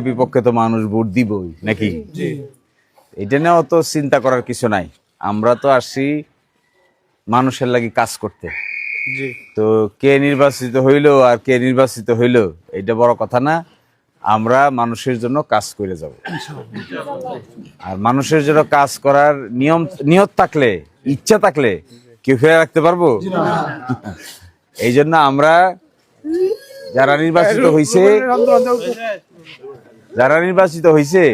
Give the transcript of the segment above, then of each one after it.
বিপক্ষে তো মানুষ ভোট দিবই নাকি? এটা নিয়েও তো চিন্তা করার কিছু নাই। আমরা তো আসি মানুষের লাগি কাজ করতে। তো কে নির্বাচিত হইলো আর কে নির্বাচিত হইলো এটা বড় কথা না। আমরা মানুষের জন্য কাজ করে যাব। আর মানুষের জন্য কাজ করার নিয়ত থাকলে, ইচ্ছা থাকলে কেউ ফেলে রাখতে পারবো? এই জন্য আমরা যারা নির্বাচিত হইছে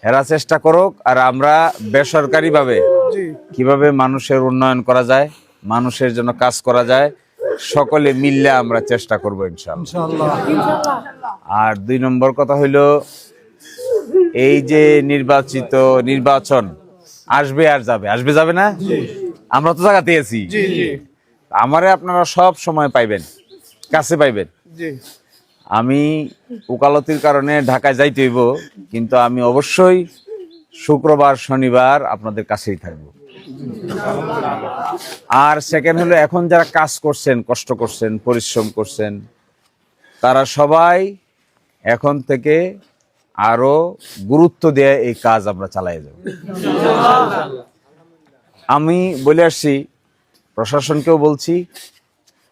এরা চেষ্টা করুক, আর আমরা বেসরকারি ভাবে কিভাবে মানুষের উন্নয়ন করা যায়, মানুষের জন্য কাজ করা যায়, সকলে মিললে আমরা চেষ্টা করবো ইনশাআল্লাহ। আর 2 নম্বর কথা হইলো, এই যে নির্বাচন আসবে আর যাবে, আসবে যাবে না? আমরা তো জায়গাতে আছি। আমারে আপনারা সব সময় পাইবেন, কাছে পাইবেন। আমি ওকালতির কারণে ঢাকায় যাইতে হইব, কিন্তু আমি অবশ্যই শুক্রবার শনিবার আপনাদের কাছেই থাকবো। আর সেকেন্ড হলো, এখন যারা কাজ করছেন, কষ্ট করছেন, পরিশ্রম করছেন, তারা সবাই এখন থেকে আরো গুরুত্ব দিয়ে এই কাজ আমরা চালাই যাব। আমি বলে আসছি, প্রশাসনকেও বলছি,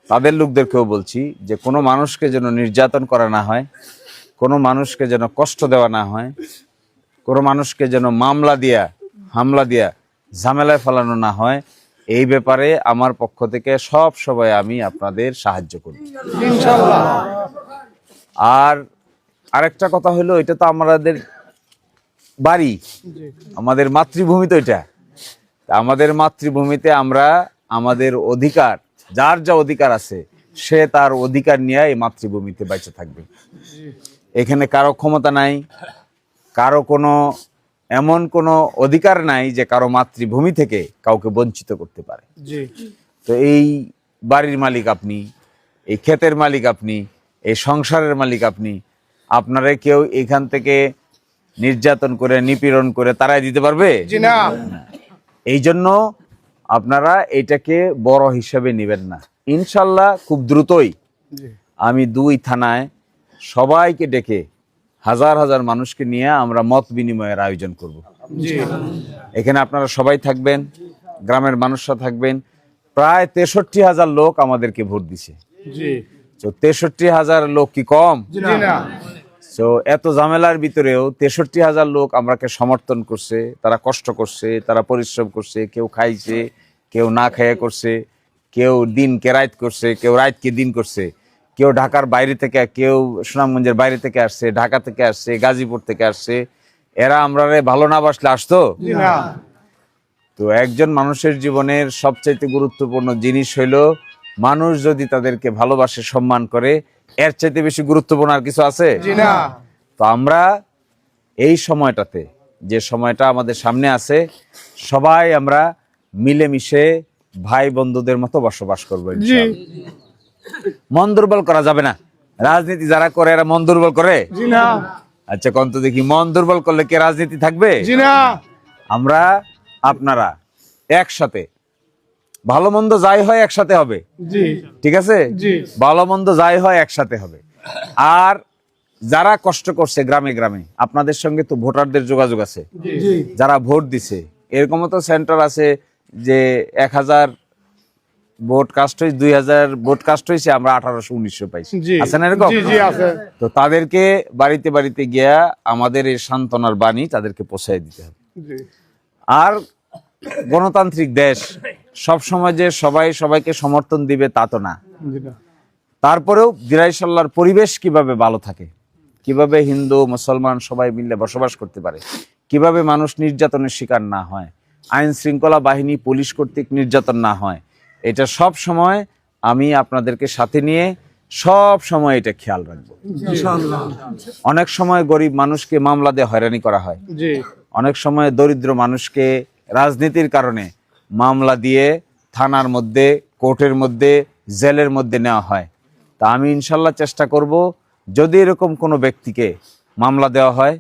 তাদের লোকদেরকেও বলছি যে কোনো মানুষকে যেন নির্যাতন করা না হয়, কোনো মানুষকে যেন কষ্ট দেওয়া না হয়, কোনো মানুষকে যেন হামলা দিয়া ঝামেলায় ফেলানো না হয়। এই ব্যাপারে আমার পক্ষ থেকে সব সময় আমি আপনাদের সাহায্য করব ইনশাআল্লাহ। আর আরেকটা কথা হলো, এটা তো আমাদের বাড়ি, আমাদের মাতৃভূমি তো এটা। আমাদের মাতৃভূমিতে আমরা আমাদের অধিকার, যার যা অধিকার আছে সে তার অধিকার নিয়ে এই মাতৃভূমিতে বেঁচে থাকবে। এখানে কারো ক্ষমতা নাই, কারো এমন কোনো অধিকার নাই যে কারো মাতৃভূমি থেকে কাউকে বঞ্চিত করতে পারে। তো এই বাড়ির মালিক আপনি, এই ক্ষেতের মালিক আপনি, এই সংসারের মালিক আপনি। আপনারা কেউ এখান থেকে নির্যাতন করে, নিপীড়ন করে তারাই দিতে পারবে? এই জন্য আপনারা এটাকে বড় হিসেবে নেবেন না। ইনশাল্লাহ খুব দ্রুতই আমি 2 থানায় সবাইকে ডেকে হাজার হাজার মানুষকে নিয়ে আমরা মত বিনিময়ের আয়োজন করব। এখানে আপনারা সবাই থাকবেন, গ্রামের মানুষরা থাকবেন। প্রায় 63,000 লোক আমাদেরকে ভোট দিছে। তো 63,000 লোক কি কম? তো এত ঝামেলার ভিতরেও 63,000 লোক আমাকে সমর্থন করছে। তারা কষ্ট করছে, তারা পরিশ্রম করছে, কেউ খাইছে, কেউ না খাইয়া করছে, কেউ দিনকে রাত করছে, কেউ রাতকে দিন করছে, কেউ ঢাকার বাইরে থেকে, কেউ সুনামগঞ্জের বাইরে থেকে আসছে, ঢাকা থেকে আসছে, গাজীপুর থেকে আসছে। এরা আমরা ভালো না বাসলে আসতো? তো একজন মানুষের জীবনের সবচাইতে গুরুত্বপূর্ণ জিনিস হইলো, মানুষ যদি তাদেরকে ভালোবাসে, সম্মান করে, এর চাইতে বেশি গুরুত্বপূর্ণ আর কিছু আছে? তো আমরা এই সময়টাতে, যে সময়টা আমাদের সামনে আছে, সবাই আমরা মিলেমিশে ভাই বন্ধুদের মতো বসবাস করবো। মন দুর্বল করা যাবে না। রাজনীতি যারা করে এরা মন দুর্বল করে? আচ্ছা কন্ত দেখি, মন দুর্বল করলে কি রাজনীতি থাকবে? আমরা আপনারা একসাথে, ভালো মন্দ যাই হয় একসাথে হবে, ঠিক আছে? ভালো মন্দ যাই হয় একসাথে হবে। আর যারা কষ্ট করছে গ্রামে গ্রামে, আপনাদের সঙ্গে তো ভোটারদের যোগাযোগ আছে, যারা ভোট দিছে। এরকমও তো সেন্টার আছে যে 1000 ভোট কাস্ট হয়েছে, 2000 ভোট কাস্ট হয়েছে, আমরা 1800-1900 পাইছি, আছে না এরকম? তো তাদেরকে বাড়িতে বাড়িতে গিয়া আমাদের এই সান্ত্বনার বাণী তাদেরকে পৌঁছায় দিতে হবে। আর গণতান্ত্রিক দেশ, সব সময় যে সবাই সবাইকে সমর্থন দিবে তা তো না। তারপরেও দিরাইশাল্লার পরিবেশ কিভাবে ভালো থাকে, কিভাবে হিন্দু মুসলমান সবাই মিলে বসবাস করতে পারে, কিভাবে মানুষ নির্যাতনের শিকার না হয়, আইন শৃঙ্খলা বাহিনী পুলিশ কর্তৃক নির্যাতন না হয়, এটা সব সময় আমি আপনাদেরকে সাথে নিয়ে সব সময় এটা খেয়াল রাখবো। অনেক সময় গরিব মানুষকে মামলা দিয়ে হয়রানি করা হয়, অনেক সময় দরিদ্র মানুষকে রাজনীতির কারণে মামলা দিয়ে থানার মধ্যে, কোর্টের মধ্যে, জেলের মধ্যে নেওয়া হয়। তা আমি ইনশাল্লাহ চেষ্টা করব, যদি এরকম কোনো ব্যক্তিকে মামলা দেওয়া হয়,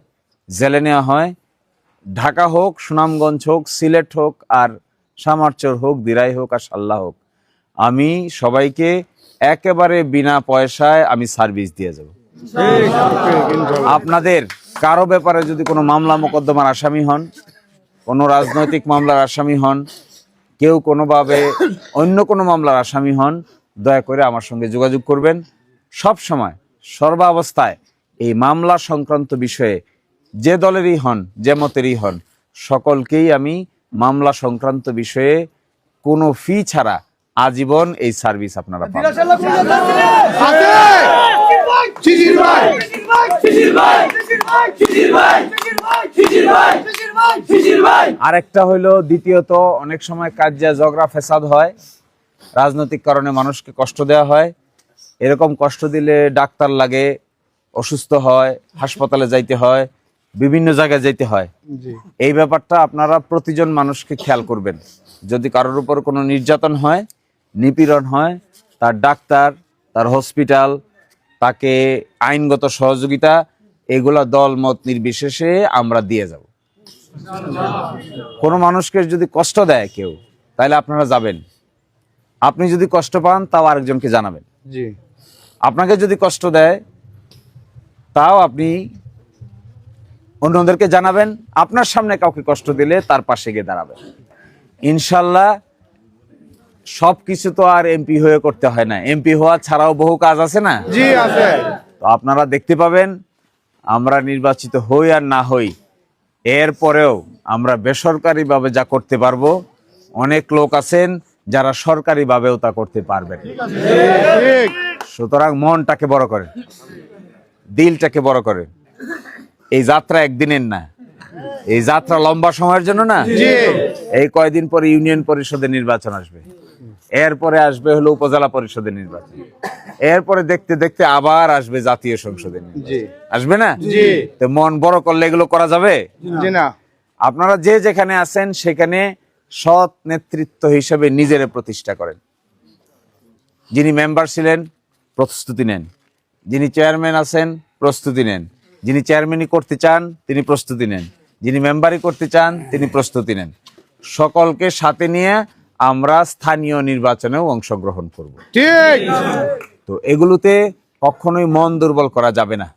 জেলে নেওয়া হয়, ঢাকা হোক, সুনামগঞ্জ হোক, সিলেট হোক, আর সামারচর হোক, দিরাই হোক, আর সাল্লাহ হোক, আমি সবাইকে একেবারে বিনা পয়সায় আমি সার্ভিস দিয়ে যাব। আপনাদের কারো ব্যাপারে যদি কোনো মামলা মোকদ্দমার আসামি হন, কোনো রাজনৈতিক মামলার আসামি হন, কেউ কোনোভাবে অন্য কোনো মামলার আসামি হন, দয়া করে আমার সঙ্গে যোগাযোগ করবেন। সব সময় সর্বাবস্থায় এই মামলা সংক্রান্ত বিষয়ে যে দলেরই হন, যে মতেরই হন, সকলকেই আমি মামলা সংক্রান্ত বিষয়ে কোনো ফি ছাড়া আজীবন এই সার্ভিস আপনারা পাবেন। আরেকটা হইলো, দ্বিতীয়ত, অনেক সময় কাজিয়া ঝগড়া ফেসাদ হয়, রাজনৈতিক কারণে মানুষকে কষ্ট দেওয়া হয়। এরকম কষ্ট দিলে ডাক্তার লাগে, অসুস্থ হয়, হাসপাতালে যাইতে হয়, বিভিন্ন জায়গায় যেতে হয়। এই ব্যাপারটা আপনারা প্রতিজন মানুষকে খেয়াল করবেন। যদি কারোর উপর কোনো নির্যাতন হয়, নিপীড়ন হয়, তার ডাক্তার, তার হসপিটাল, তাকে আইনগত সহযোগিতা, এগুলা দল মত নির্বিশেষে আমরা দিয়ে যাব। কোনো মানুষকে যদি কষ্ট দেয় কেউ, তাহলে আপনারা যাবেন। আপনি যদি কষ্ট পান, তাও আরেকজনকে জানাবেন। আপনাকে যদি কষ্ট দেয়, তাও আপনি অন্যদেরকে জানাবেন। আপনার সামনে কাউকে কষ্ট দিলে তার পাশে গিয়ে দাঁড়াবেন। ইনশাল্লাহ সবকিছু তো আর এমপি হয়ে করতে হয় না, এমপি হওয়া ছাড়াও বহু কাজ আছে না? জি আছে। তো আপনারা দেখতে পাবেন, আমরা নির্বাচিত হই আর না হই, এরপরেও আমরা বেসরকারিভাবে যা করতে পারবো, অনেক লোক আছেন যারা সরকারিভাবেও তা করতে পারবেন। সুতরাং মনটাকে বড় করেন, দিলটাকে বড় করেন। এই যাত্রা একদিনের না, এই যাত্রা লম্বা সময়ের জন্য না। এই কয়দিন পরে ইউনিয়ন পরিষদের নির্বাচন আসবে, এরপরে আসবে হলো উপজেলা পরিষদের নির্বাচন, এরপরে দেখতে দেখতে আবার আসবে জাতীয় সংসদের নির্বাচন। আসবে না? তো মন বড় করলে এগুলো করা যাবে না। আপনারা যে যেখানে আছেন সেখানে সৎ নেতৃত্ব হিসেবে নিজেরে প্রতিষ্ঠা করেন। যিনি মেম্বার ছিলেন, প্রস্তুতি নেন। যিনি চেয়ারম্যান আছেন, প্রস্তুতি নেন। যিনি চেয়ারম্যানই করতে চান, তিনি প্রস্তুতি নেন। যিনি মেম্বারই করতে চান, তিনি প্রস্তুতি নেন। সকলকে সাথে নিয়ে আমরা স্থানীয় নির্বাচনেও অংশগ্রহণ করব। ঠিক। তো এগুলোতে কখনোই মন দুর্বল করা যাবে না।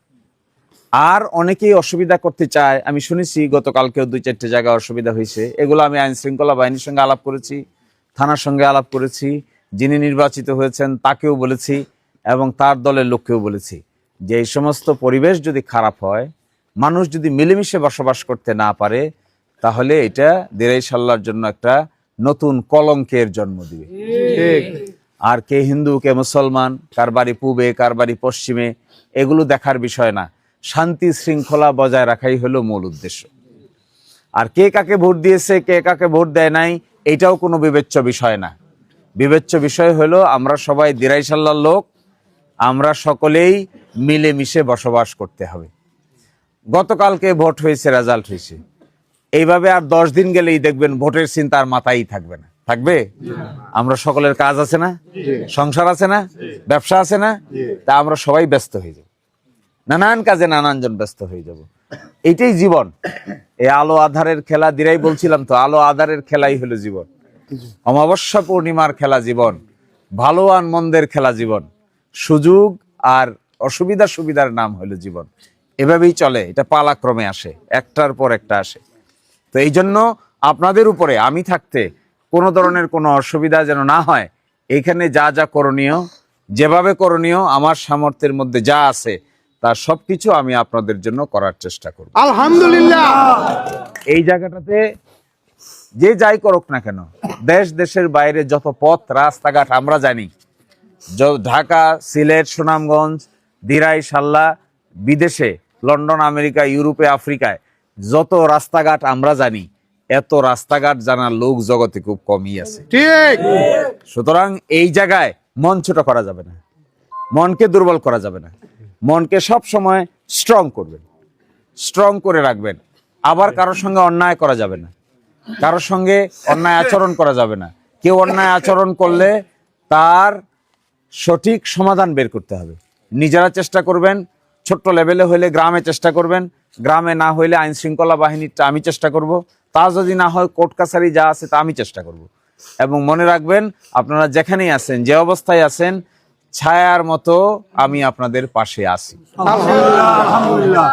আর অনেকেই অসুবিধা করতে চায়, আমি শুনেছি গতকালকেও 2-4টে জায়গায় অসুবিধা হয়েছে। এগুলো আমি আইন শৃঙ্খলা বাহিনীর সঙ্গে আলাপ করেছি, থানার সঙ্গে আলাপ করেছি, যিনি নির্বাচিত হয়েছেন তাকেও বলেছি এবং তার দলের লোককেও বলেছি যে এই সমস্ত পরিবেশ যদি খারাপ হয়, মানুষ যদি মিলেমিশে বসবাস করতে না পারে, তাহলে এটা দিরাইশাল্লার জন্য একটা নতুন কলঙ্কের জন্ম দিবে। আর কে হিন্দু কে মুসলমান, কার বাড়ি পূবে কার বাড়ি পশ্চিমে, এগুলো দেখার বিষয় না। শান্তি শৃঙ্খলা বজায় রাখাই হলো মূল উদ্দেশ্য। আর কে কাকে ভোট দিয়েছে, কে কাকে ভোট দেয় নাই, এটাও কোনো বিবেচ্য বিষয় না। বিবেচ্য বিষয় হলো আমরা সবাই দিরাইশাল্লার লোক, আমরা সকলেই মিলেমিশে বসবাস করতে হবে। গতকালকে ভোট হয়েছে, রেজাল্ট হয়েছে, এইভাবে আর 10 দিন গেলেই দেখবেন ভোটের চিন্তা আর মাথায় থাকবে না। থাকবে? আমরা সকলের কাজ আছে না, সংসার আছে না, ব্যবসা আছে না, তা আমরা সবাই ব্যস্ত হয়ে যাব, নানান কাজে নানানজন ব্যস্ত হয়ে যাব। এইটাই জীবন। এই আলো আধারের খেলা, দিরাই বলছিলাম তো, আলো আধারের খেলাই হলো জীবন। অমাবস্যা পূর্ণিমার খেলা জীবন, ভালো আর মন্দের খেলা জীবন, সুযোগ আর অসুবিধা সুবিধার নাম হলো জীবন। এভাবেই চলে, এটা পালাক্রমে আসে, একটার পর একটা আসে। তো এই জন্য আপনাদের উপরে আমি থাকতে কোনো ধরনের কোনো অসুবিধা যেন না হয়, এখানে যা যা করণীয়, যেভাবে করণীয়, আমার সামর্থ্যের মধ্যে যা আছে তার সবকিছু আমি আপনাদের জন্য করার চেষ্টা করব। আলহামদুলিল্লাহ। এই জায়গাটাতে যে যাই করুক না কেন, দেশ দেশের বাইরে যত পথ রাস্তাঘাট আমরা জানি, ঢাকা, সিলেট, সুনামগঞ্জ, দিরাই, সাল্লা, বিদেশে লন্ডন, আমেরিকা, ইউরোপে, আফ্রিকায় যত রাস্তাঘাট আমরা জানি, এত রাস্তাঘাট জানার লোক জগতে খুব কমই আছে। ঠিক। সুতরাং এই জায়গায় মন ছোট করা যাবে না, মনকে দুর্বল করা যাবে না। মনকে সব সময় স্ট্রং করবেন, স্ট্রং করে রাখবেন। আবার কারোর সঙ্গে অন্যায় করা যাবে না, কারোর সঙ্গে অন্যায় আচরণ করা যাবে না। কেউ অন্যায় আচরণ করলে তার সঠিক সমাধান বের করতে হবে। নিজেরা চেষ্টা করবেন, ছোট্ট লেভেলে হইলে গ্রামে চেষ্টা করবেন, গ্রামে না হইলে আইন শৃঙ্খলা বাহিনীরটা আমি চেষ্টা করব, তা যদি না হয় কোর্ট কাছারি যা আছে তা আমি চেষ্টা করব। এবং মনে রাখবেন, আপনারা যেখানেই আছেন, যে অবস্থায় আছেন, ছায়ার মতো আমি আপনাদের পাশে আছি। আলহামদুলিল্লাহ।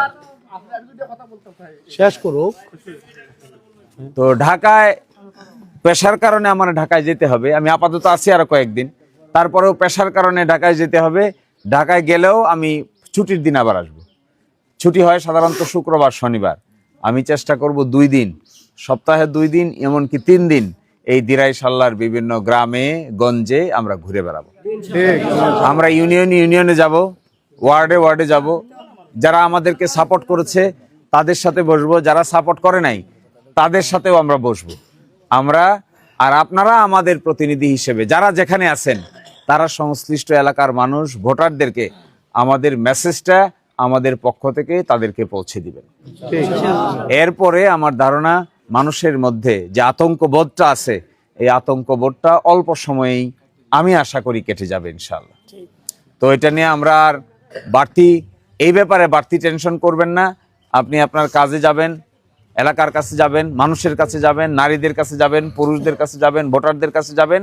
শেষ করুক। তো ঢাকায় পেশার কারণে আমার ঢাকায় যেতে হবে, আমি আপাতত আছি আরো কয়েকদিন, তারপরেও পেশার কারণে ঢাকায় যেতে হবে। ঢাকায় গেলেও আমি ছুটির দিন আবার আসবো। ছুটি হয় সাধারণত শুক্রবার শনিবার। আমি চেষ্টা করব 2 দিন, সপ্তাহে 2 দিন, এমনকি 3 দিন এই দিরাই সাল্লার বিভিন্ন গ্রামে গঞ্জে আমরা ঘুরে বেড়াবো। আমরা ইউনিয়নে যাব, ওয়ার্ডে যাব। যারা আমাদেরকে সাপোর্ট করেছে তাদের সাথে বসবো, যারা সাপোর্ট করে নাই তাদের সাথেও আমরা বসবো। আর আপনারা আমাদের প্রতিনিধি হিসেবে যারা যেখানে আছেন তারা সংশ্লিষ্ট এলাকার মানুষ ভোটারদেরকে আমাদের মেসেজটা আমাদের পক্ষ থেকে তাদেরকে পৌঁছে দিবেন। এরপরে আমার ধারণা মানুষের মধ্যে যে আতঙ্কবোধটা আছে, এই আতঙ্কবোধটা অল্প সময়েই আমি আশা করি কেটে যাবে ইনশাআল্লাহ। তো এটা নিয়ে আমরা আর এই ব্যাপারে বাড়তি টেনশন করবেন না। আপনি আপনার কাজে যাবেন, এলাকার কাছে যাবেন, মানুষের কাছে যাবেন, নারীদের কাছে যাবেন, পুরুষদের কাছে যাবেন, ভোটারদের কাছে যাবেন।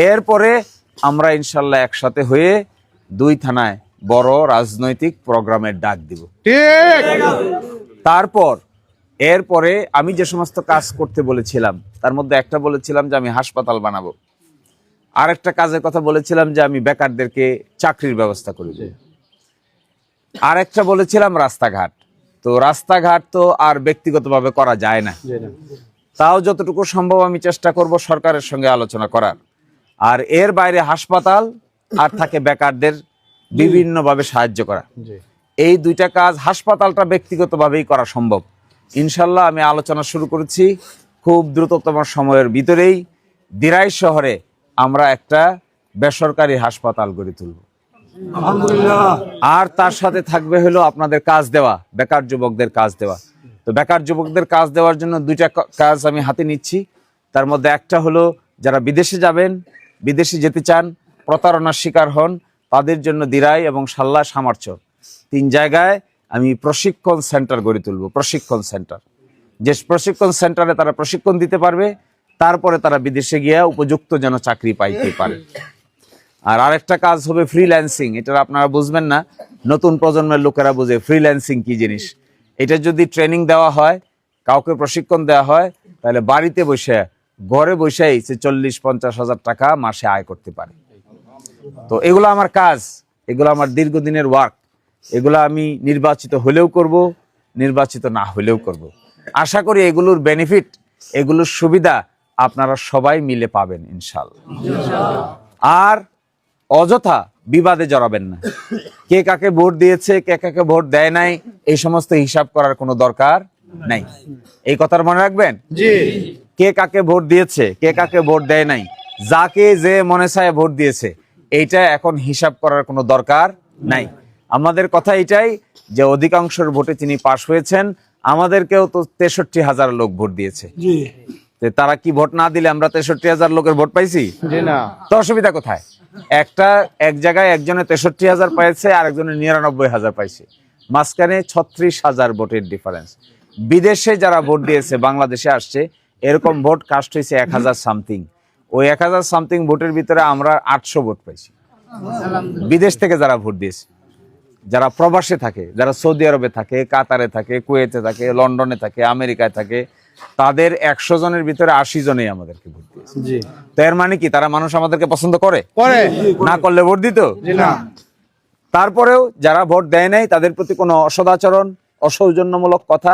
এরপরে আমরা ইনশাল্লাহ একসাথে হয়ে 2 থানায় বড় রাজনৈতিক প্রোগ্রামের ডাক দিব। এরপরে আমি যে সমস্ত কাজ করতে বলেছিলাম তার মধ্যে একটা বলেছিলাম যে আমি হাসপাতাল বানাবো, আরেকটা কাজের কথা বলেছিলাম যে আমি বেকারদেরকে চাকরির ব্যবস্থা করে দেব, আরেকটা বলেছিলাম রাস্তাঘাট। তো রাস্তাঘাট তো আর ব্যক্তিগতভাবে করা যায় না, তাও যতটুকু সম্ভব আমি চেষ্টা করব সরকারের সঙ্গে আলোচনা করার। আর এর বাইরে হাসপাতাল আর থাকে বেকারদের বিভিন্নভাবে সাহায্য করা। এই 2টা কাজ, হাসপাতালটা ব্যক্তিগতভাবেই করা সম্ভব ইনশাল্লাহ। আমি আলোচনা শুরু করেছি, খুব দ্রুততম সময়ের ভিতরেই দিরাই শহরে আমরা একটা বেসরকারি হাসপাতাল গড়ে তুলব। আর তার সাথে থাকবে হলো আপনাদের কাজ দেওয়া, বেকার যুবকদের কাজ দেওয়া। তো বেকার যুবকদের কাজ দেওয়ার জন্য 2টা কাজ আমি হাতে নিচ্ছি। তার মধ্যে একটা হলো যারা বিদেশে যাবেন, বিদেশে যেতে চান, প্রতারণার শিকার হন, তাদের জন্য দিরাই এবং সাল্লা সামারচর 3 জায়গায় আমি প্রশিক্ষণ সেন্টার গড়ে তুলব। প্রশিক্ষণ সেন্টার, যে প্রশিক্ষণ সেন্টারে তারা প্রশিক্ষণ দিতে পারবে, তারপরে তারা বিদেশে গিয়ে উপযুক্ত যেন চাকরি পাইতে পারে। আর আরেকটা কাজ হবে ফ্রিল্যান্সিং। এটা আপনারা বুঝবেন না, নতুন প্রজন্মের লোকেরা বুঝে ফ্রিল্যান্সিং কি জিনিস। এটা যদি ট্রেনিং দেওয়া হয়, কাউকে প্রশিক্ষণ দেওয়া হয়, তাহলে বাড়িতে বসে, ঘরে বসেই সে 40-50 হাজার টাকা মাসে আয় করতে পারে। তো এগুলো আমার কাজ, এগুলো আমার দীর্ঘদিনের ওয়ার্ক। এগুলো আমি নির্বাচিত হলেও করব, নির্বাচিত না হলেও করব। আশা করি এগুলোর বেনিফিট, এগুলোর সুবিধা আপনারা সবাই মিলে পাবেন ইনশাআল্লাহ। আর অযথা বিবাদে জড়াবেন না। কে কাকে ভোট দিয়েছে, কে কাকে ভোট দেয় নাই, এই সমস্ত হিসাব করার কোনো দরকার নাই। এই কথার মনে রাখবেন। কে কাকে ভোট দিয়েছে, কে কাকে ভোট দেয় নাই, যাকে যে মনে চায় ভোট দিয়েছে, এইটা এখন হিসাব করার কোনো দরকার নাই। আমাদের কথা এটাই যে অধিকাংশের ভোটে তিনি পাশ হয়েছেন। আমাদেরকেও তো 63,000 লোক ভোট দিয়েছে। তারা কি ভোট না দিলে আমরা 63,000 লোকের ভোট পাইছি? তো অসুবিধা কোথায়? এক জায়গায় একজনে 63,000 পাইছে, আরেকজনে 99,000 পাইছে, মাঝখানে 36,000 ভোটের ডিফারেন্স। বিদেশে যারা ভোট দিয়েছে, বাংলাদেশে আসছে, এরকম ভোট কাস্ট হয়েছে 1000 সামথিং। ওই 1000 সামথিং ভোটের ভিতরে আমরা 800 ভোট পাইছি। বিদেশ থেকে যারা ভোট দিয়েছে, যারা প্রবাসে থাকে, যারা সৌদি আরবে থাকে, কাতারে থাকে, কুয়েতে থাকে, লন্ডনে থাকে, আমেরিকায় থাকে, তাদের 100 জনের ভিতরে 80 জনেই আমাদেরকে ভোট দিয়েছে। তো এর মানে কি তারা মানুষ আমাদেরকে পছন্দ করে? না করলে ভোট দিত না। তারপরেও যারা ভোট দেয় নাই তাদের প্রতি কোনো অসদাচরণ, অসৌজন্যমূলক কথা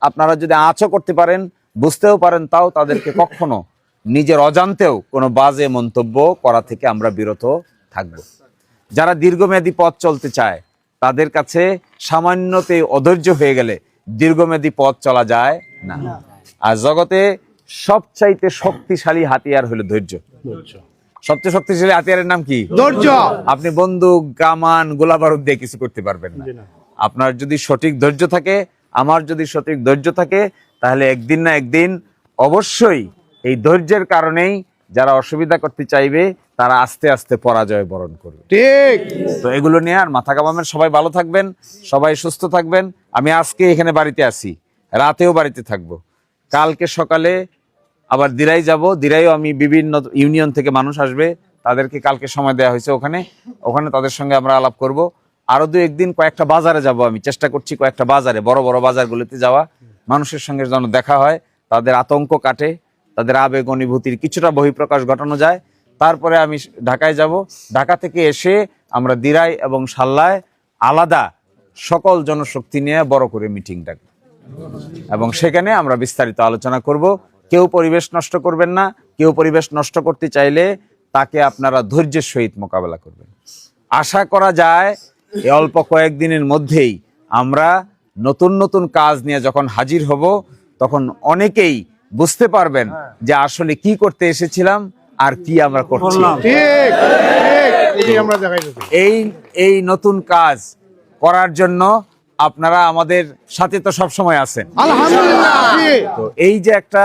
আপনারা যদি আঁচও করতে পারেন, বুঝতেও পারেন, তাও তাদেরকে কখনো নিজের অজান্তেও কোনো বাজে মন্তব্য করা থেকে আমরা বিরত থাকব। যারা দীর্ঘমেয়াদী পথ চলতে চায় তাদের কাছে সামান্যতে অধৈর্য হয়ে গেলে দীর্ঘমেয়াদী পথ চলা যায় না। আর জগতে সবচাইতে শক্তিশালী হাতিয়ার হলো ধৈর্য। সবচেয়ে শক্তিশালী হাতিয়ারের নাম কি? ধৈর্য। আপনি বন্দুক, কামান, গোলা বারুদ দিয়ে কিছু করতে পারবেন না। আপনার যদি সঠিক ধৈর্য থাকে, আমার যদি সঠিক ধৈর্য থাকে, তাহলে একদিন না একদিন অবশ্যই এই ধৈর্যের কারণেই যারা অসুবিধা করতে চাইবে তারা আস্তে আস্তে পরাজয় বরণ করবে। ঠিক। তো এগুলো নিয়ে আর মাথা ঘামাবেন। সবাই ভালো থাকবেন, সবাই সুস্থ থাকবেন। আমি আজকে এখানে বাড়িতে আছি, রাতেও বাড়িতে থাকবো। কালকে সকালে আবার দিরাই যাব। দিরাইও আমি বিভিন্ন ইউনিয়ন থেকে মানুষ আসবে, তাদেরকে কালকে সময় দেওয়া হয়েছে, ওখানে তাদের সঙ্গে আমরা আলাপ করব। আরো 2-1 দিন কয়েকটা বাজারে যাব, আমি চেষ্টা করছি কয়েকটা বাজারে, বড় বড় বাজারগুলোতে যাওয়া, মানুষের সঙ্গে যেন দেখা হয়, তাদের আতঙ্ক কাটে, তাদের আবেগ অনুভূতির কিছুটা বহিঃপ্রকাশ ঘটানো যায়। তারপরে আমি ঢাকায় যাব। ঢাকা থেকে এসে আমরা দিরাই এবং সাল্লায় আলাদা সকল জনশক্তি নিয়ে বড় করে মিটিং ডাকব এবং সেখানে আমরা বিস্তারিত আলোচনা করব। কেউ পরিবেশ নষ্ট করবেন না, কেউ পরিবেশ নষ্ট করতে চাইলে তাকে আপনারা ধৈর্যের সহিত মোকাবেলা করবেন। আশা করা যায় এই অল্প কয়েকদিনের মধ্যেই আমরা নতুন নতুন কাজ নিয়ে যখন হাজির হব, তখন অনেকেই বুঝতে পারবেন যে আসলে কি করতে এসেছিলাম আর কি আমরা করছি। এই নতুন কাজ করার জন্য আপনারা আমাদের সাথে তো সব সময় আছেন, তো এই যে একটা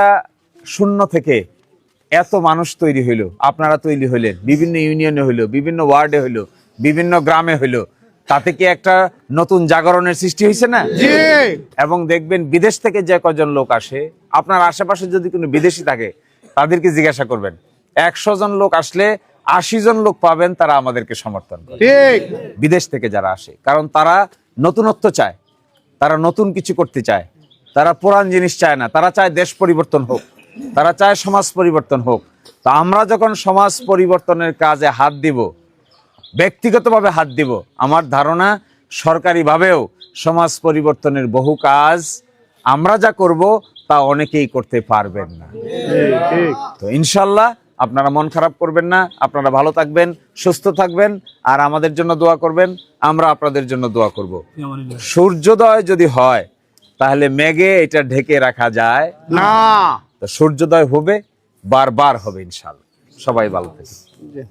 শূন্য থেকে এত মানুষ তৈরি হইলো, আপনারা তৈরি হইলেন, বিভিন্ন ইউনিয়নে হইলো, বিভিন্ন ওয়ার্ডে হইলো, বিভিন্ন গ্রামে হইলো, তাতে কি একটা নতুন জাগরণের সৃষ্টি হয়েছে না? এবং দেখবেন বিদেশ থেকে যে কজন লোক আসে, আপনার আশেপাশে যদি কোনো বিদেশি থাকে তাদেরকে জিজ্ঞাসা করবেন, 100 জন লোক আসলে 80 জন লোক পাবেন তারা আমাদেরকে সমর্থন করে, বিদেশ থেকে যারা আসে। কারণ তারা নতুনত্ব চায়, তারা নতুন কিছু করতে চায়, তারা পুরান জিনিস চায় না, তারা চায় দেশ পরিবর্তন হোক, তারা চায় সমাজ পরিবর্তন হোক। তো আমরা যখন সমাজ পরিবর্তনের কাজে হাত দিব, ব্যক্তিগতভাবে হাত দিব, আমার ধারণা সরকারিভাবেও সমাজ পরিবর্তনের বহু কাজ আমরা যা করব তা অনেকেই করতে পারবেন না। তো ইনশাল্লাহ আপনারা মন খারাপ করবেন না, আপনারা ভালো থাকবেন, সুস্থ থাকবেন, আর আমাদের জন্য দোয়া করবেন, আমরা আপনাদের জন্য দোয়া করব। সূর্যোদয় যদি হয় তাহলে মেঘে এটা ঢেকে রাখা যায় না, তো সূর্যোদয় হবে, বারবার হবে ইনশাল্লাহ। সবাই ভালো থাকবেন।